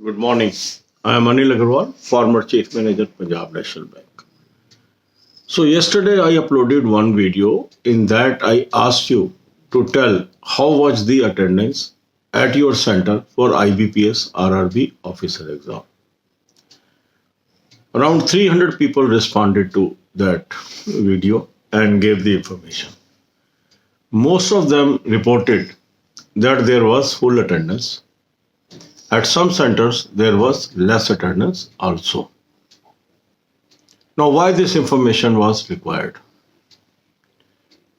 Good morning. I am Anil Agarwal, former Chief Manager, Punjab National Bank. So, yesterday I uploaded one video in that I asked you to tell how was the attendance at your center for IBPS RRB officer exam. Around 300 people responded to that video and gave the information. Most of them reported that there was full attendance. At some centers, there was less attendance also. Now, why this information was required?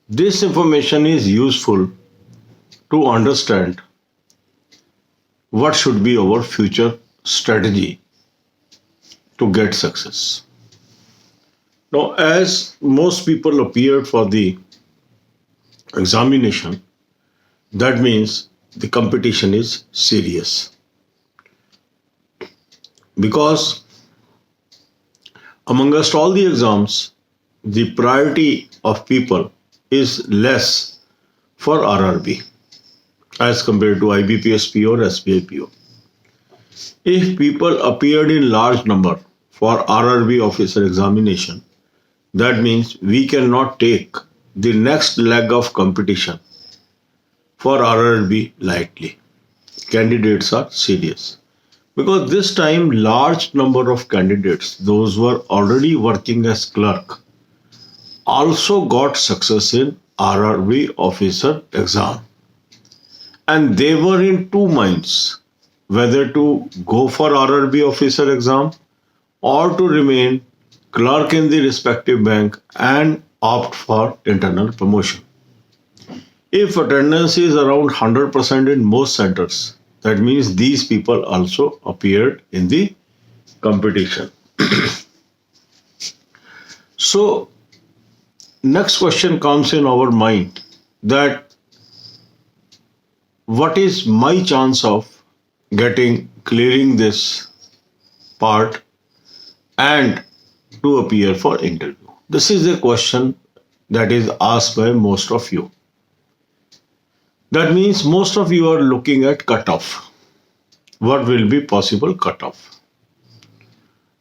This information is useful to understand what should be our future strategy to get success. Now, as most people appeared for the examination, that means the competition is serious because amongst all the exams, the priority of people is less for RRB as compared to IBPSP or SBIPO. If people appeared in large number for RRB officer examination, that means we cannot take the next leg of competition for RRB lightly. Candidates are serious because this time large number of candidates, those who are already working as clerk, also got success in RRB officer exam, and they were in two minds whether to go for RRB officer exam or to remain clerk in the respective bank and opt for internal promotion. If attendance is around 100% in most centers, that means these people also appeared in the competition. So, next question comes in our mind that what is my chance of clearing this part and to appear for interview? This is a question that is asked by most of you. That means most of you are looking at cutoff. What will be possible cutoff?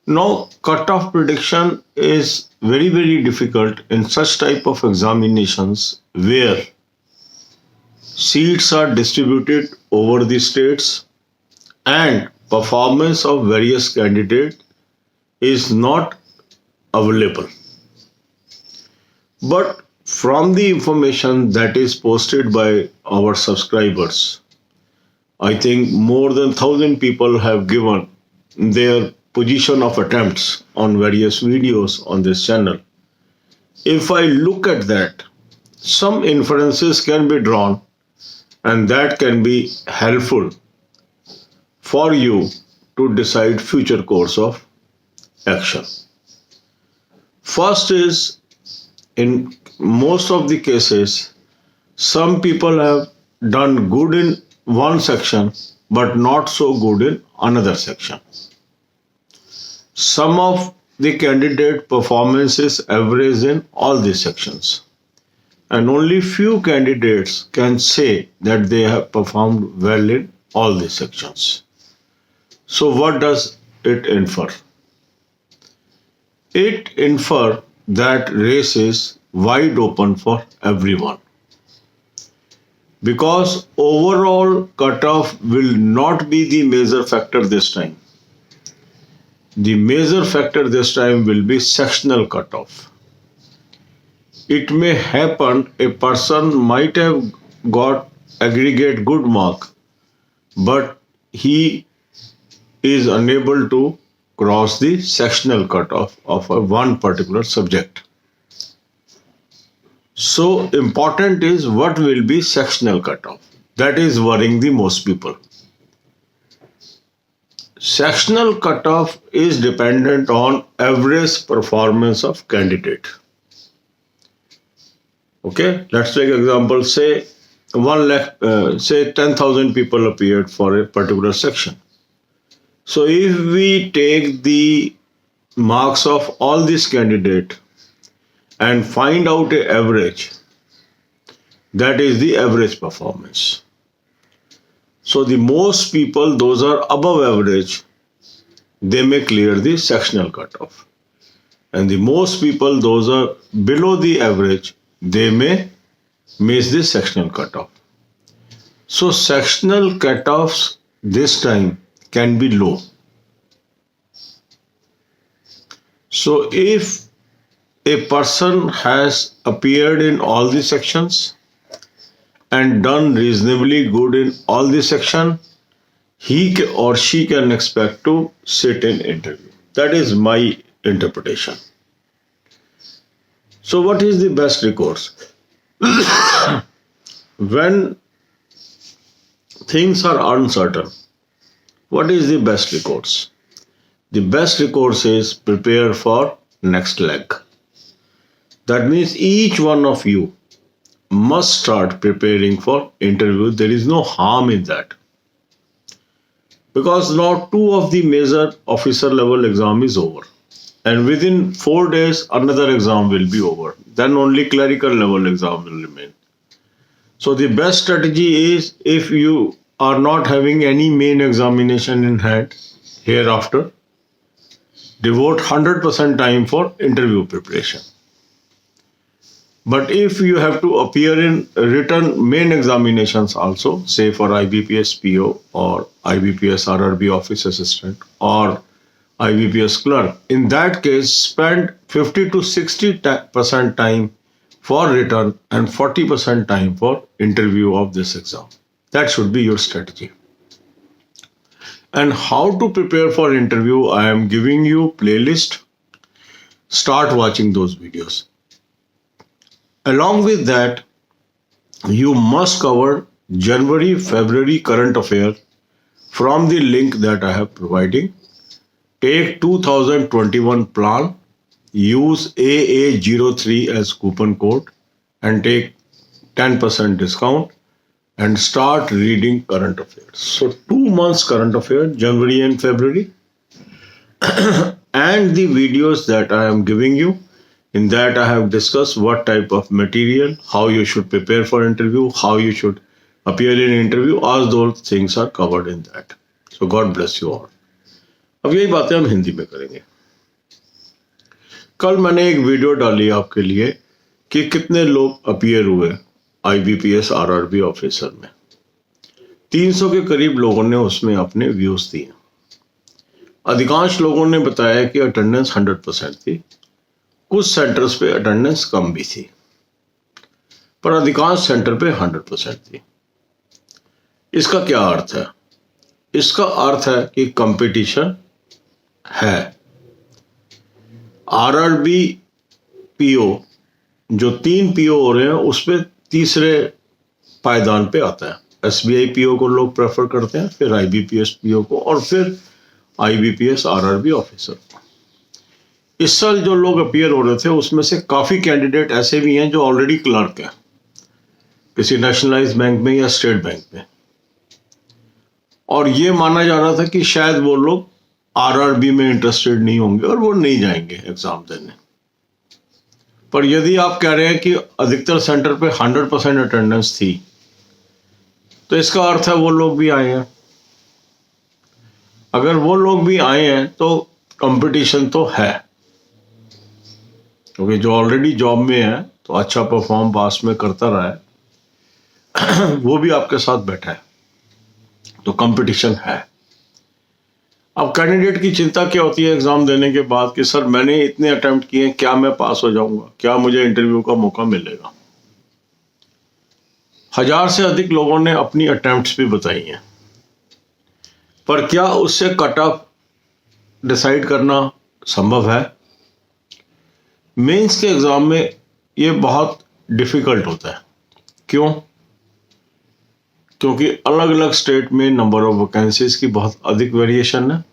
Now, cutoff prediction is very difficult in such type of examinations where seats are distributed over the states and performance of various candidates is not available. But from the information that is posted by our subscribers, I think more than 1,000 people have given their position of attempts on various videos on this channel. If I look at that, some inferences can be drawn and that can be helpful for you to decide future course of action. First is, in most of the cases, some people have done good in one section but not so good in another section. Some of the candidate performance is average in all these sections, and only few candidates can say that they have performed well in all these sections. So what does it infer? It infer that race is wide open for everyone, because overall cutoff will not be the major factor this time. The major factor this time will be sectional cutoff. It may happen a person might have got aggregate good mark, but he is unable to cross the sectional cutoff of one particular subject. So important is what will be sectional cutoff. That is worrying the most people. Sectional cutoff is dependent on average performance of candidate. Okay, let's take example. Say 10,000 people appeared for a particular section. So if we take the marks of all these candidates and find out an average, that is the average performance. So the most people, those are above average, they may clear the sectional cutoff. And the most people, those are below the average, they may miss the sectional cutoff. So sectional cutoffs this time can be low. So if a person has appeared in all the sections and done reasonably good in all the section, he or she can expect to sit in interview. That is my interpretation. So what is the best recourse? When things are uncertain, what is the best recourse? The best recourse is prepare for next leg. That means each one of you must start preparing for interview. There is no harm in that. Because now 2 of the major officer level exam is over. And within 4 days, another exam will be over. Then only clerical level exam will remain. So the best strategy is, if you are not having any main examination in hand hereafter, devote 100% time for interview preparation. But if you have to appear in written main examinations also, say for IBPS PO or IBPS RRB office assistant or IBPS clerk, in that case spend 50 to 60% time for written and 40% time for interview of this exam. That should be your strategy. And how to prepare for interview, I am giving you playlist. Start watching those videos. Along with that, you must cover January, February current affair from the link that I have providing. Take 2021 plan, use AA03 as coupon code and take 10% discount and start reading current affairs. So 2 months current affair, January and February, and the videos that I am giving you. In that I have discussed what type of material, how you should prepare for interview, how you should appear in interview. All those things are covered in that. So God bless you all. अब यही बातें हम हिंदी में करेंगे. कल मैंने एक video डाली आपके लिए कि कितने लोग अपीयर हुए IBPS RRB ऑफिसर में. 300 के करीब लोगों ने उसमें अपने व्यूज दिए. अधिकांश लोगों ने बताया कि अटेंडेंस 100% थी. कुछ सेंटर्स पे अटेंडेंस कम भी थी, पर अधिकांश सेंटर पे 100% थी. इसका क्या अर्थ है? इसका अर्थ है कि कंपटीशन है. RRB PO जो 3 PO हो रहे हैं उसमें तीसरे पायदान पे आता है. SBI PO को लोग प्रेफर करते हैं, फिर IBPS PO को और फिर IBPS RRB ऑफिसर. इस साल जो लोग अपीयर हो रहे थे उसमें से काफ़ी कैंडिडेट ऐसे भी हैं जो ऑलरेडी क्लर्क हैं किसी नेशनलाइज्ड बैंक में या स्टेट बैंक में, और ये माना जा रहा था कि शायद वो लोग RRB में इंटरेस्टेड नहीं होंगे और वो नहीं जाएंगे एग्जाम देने. पर यदि आप कह रहे हैं कि अधिकतर सेंटर पे 100% अटेंडेंस थी, तो इसका अर्थ है वो लोग भी आए हैं. अगर वो लोग भी आए हैं तो कंपटीशन तो है, क्योंकि जो ऑलरेडी जॉब में है तो अच्छा परफॉर्म पास में करता रहा है वो भी आपके साथ बैठा है, तो कंपटीशन है. अब कैंडिडेट की चिंता क्या होती है एग्जाम देने के बाद कि सर मैंने इतने अटेम्प्ट किए, क्या मैं पास हो जाऊंगा, क्या मुझे इंटरव्यू का मौका मिलेगा. 1000 से अधिक लोगों ने अपनी अटेम्प्ट्स भी बताई हैं, पर क्या उससे कट ऑफ डिसाइड करना संभव है? मेंस के एग्जाम में ये बहुत डिफिकल्ट होता है. क्यों? क्योंकि अलग अलग स्टेट में नंबर ऑफ वैकेंसीज की बहुत अधिक वेरिएशन है,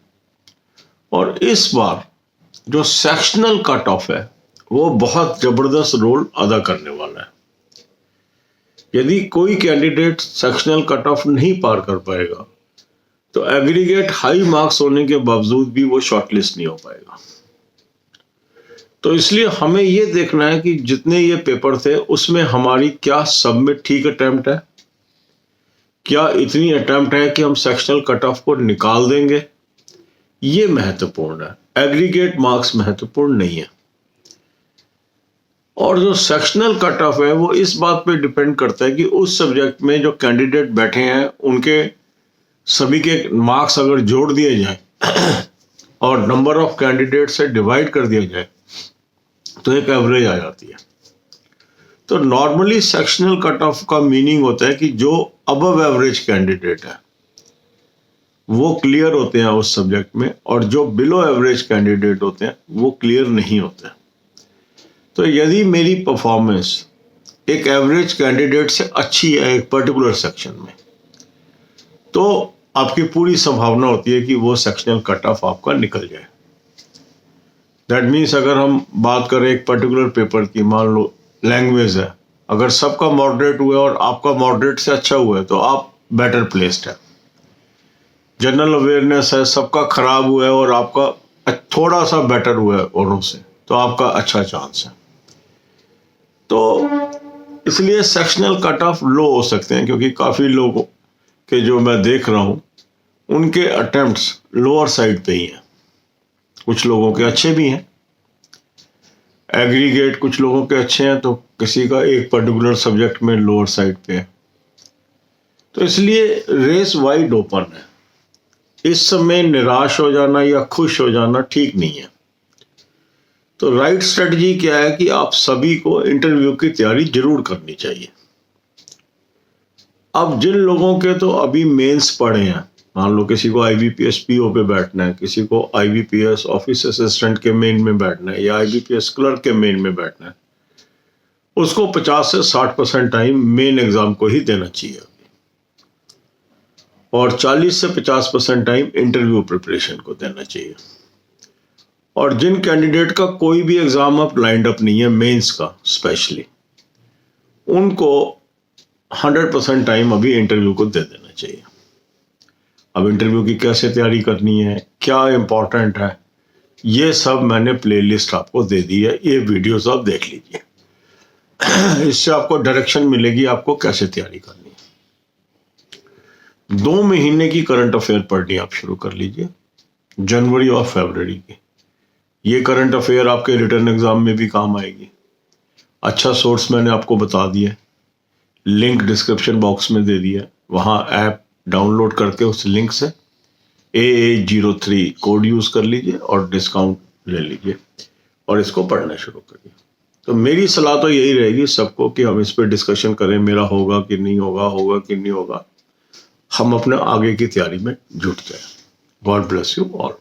और इस बार जो सेक्शनल कट ऑफ है वो बहुत जबरदस्त रोल अदा करने वाला है. यदि कोई कैंडिडेट सेक्शनल कट ऑफ नहीं पार कर पाएगा तो एग्रीगेट हाई मार्क्स होने के बावजूद भी वो शॉर्टलिस्ट नहीं हो पाएगा. तो इसलिए हमें ये देखना है कि जितने ये पेपर थे उसमें हमारी क्या सब में ठीक अटेम्प्ट है, क्या इतनी अटेम्प्ट है कि हम सेक्शनल कट ऑफ को निकाल देंगे? ये महत्वपूर्ण है, एग्रीगेट मार्क्स महत्वपूर्ण नहीं है। और जो सेक्शनल कट ऑफ है वो इस बात पे डिपेंड करता है कि उस सब्जेक्ट में जो कैंडिडेट बैठे हैं उनके सभी के मार्क्स अगर जोड़ दिए जाए और नंबर ऑफ कैंडिडेट से डिवाइड कर दिया जाए तो एक एवरेज आ जाती है। तो नॉर्मली सेक्शनल कट ऑफ का मीनिंग होता है कि जो अबव एवरेज कैंडिडेट है वो क्लियर होते हैं उस सब्जेक्ट में, और जो बिलो एवरेज कैंडिडेट होते हैं वो क्लियर नहीं होते हैं। तो यदि मेरी परफॉर्मेंस एक एवरेज कैंडिडेट से अच्छी है एक पर्टिकुलर सेक्शन में, तो आपकी पूरी संभावना होती है कि वो सेक्शनल कट ऑफ आपका निकल जाए। दैट मीन्स अगर हम बात करें एक पर्टिकुलर पेपर की, मान लो लैंग्वेज है, अगर सबका मॉडरेट हुआ और आपका मॉडरेट से अच्छा हुआ है तो आप बेटर प्लेस्ड है। जनरल अवेयरनेस है, सबका खराब हुआ है और आपका थोड़ा सा बेटर हुआ है औरों से, तो आपका अच्छा चांस है। तो इसलिए सेक्शनल कट ऑफ लो हो सकते हैं, क्योंकि काफ़ी लोगों के जो मैं देख रहा हूँ उनके अटेम्प्ट्स लोअर साइड पे ही हैं। कुछ लोगों के अच्छे भी हैं, एग्रीगेट कुछ लोगों के अच्छे हैं, तो किसी का एक पर्टिकुलर सब्जेक्ट में लोअर साइड पे है। तो इसलिए रेस वाइड ओपन है। इस समय निराश हो जाना या खुश हो जाना ठीक नहीं है। तो राइट स्ट्रेटजी क्या है कि आप सभी को इंटरव्यू की तैयारी जरूर करनी चाहिए। अब जिन लोगों के तो अभी मेंस पढ़े हैं, मान लो किसी को आईबीपीएस पीओ पे बैठना है, किसी को आईबीपीएस ऑफिस असिस्टेंट के मेन में बैठना है या आईबीपीएस क्लर्क के मेन में बैठना है, उसको 50 से 60% टाइम मेन एग्जाम को ही देना चाहिए और 40 से 50% टाइम इंटरव्यू प्रिपरेशन को देना चाहिए। और जिन कैंडिडेट का कोई भी एग्जाम अप लाइंड अप नहीं है, मेंस का स्पेशली, उनको 100% टाइम अभी इंटरव्यू को दे देना चाहिए। अब इंटरव्यू की कैसे तैयारी करनी है, क्या इंपॉर्टेंट है, ये सब मैंने प्लेलिस्ट आपको दे दी है, ये वीडियोस आप देख लीजिए। इससे आपको डायरेक्शन मिलेगी आपको कैसे तैयारी करनी है। 2 महीने की करंट अफेयर पढ़नी आप शुरू कर लीजिए, जनवरी और फरवरी की। ये करंट अफेयर आपके रिटर्न एग्जाम में भी काम आएगी। अच्छा सोर्स मैंने आपको बता दिया, लिंक डिस्क्रिप्शन बॉक्स में दे दिया, वहाँ ऐप डाउनलोड करके उस लिंक से AA03 कोड यूज़ कर लीजिए और डिस्काउंट ले लीजिए और इसको पढ़ना शुरू करिए। तो मेरी सलाह तो यही रहेगी सबको कि हम इस पर डिस्कशन करें, मेरा होगा कि नहीं होगा, होगा कि नहीं होगा, हम अपने आगे की तैयारी में जुट जाए। God bless you all.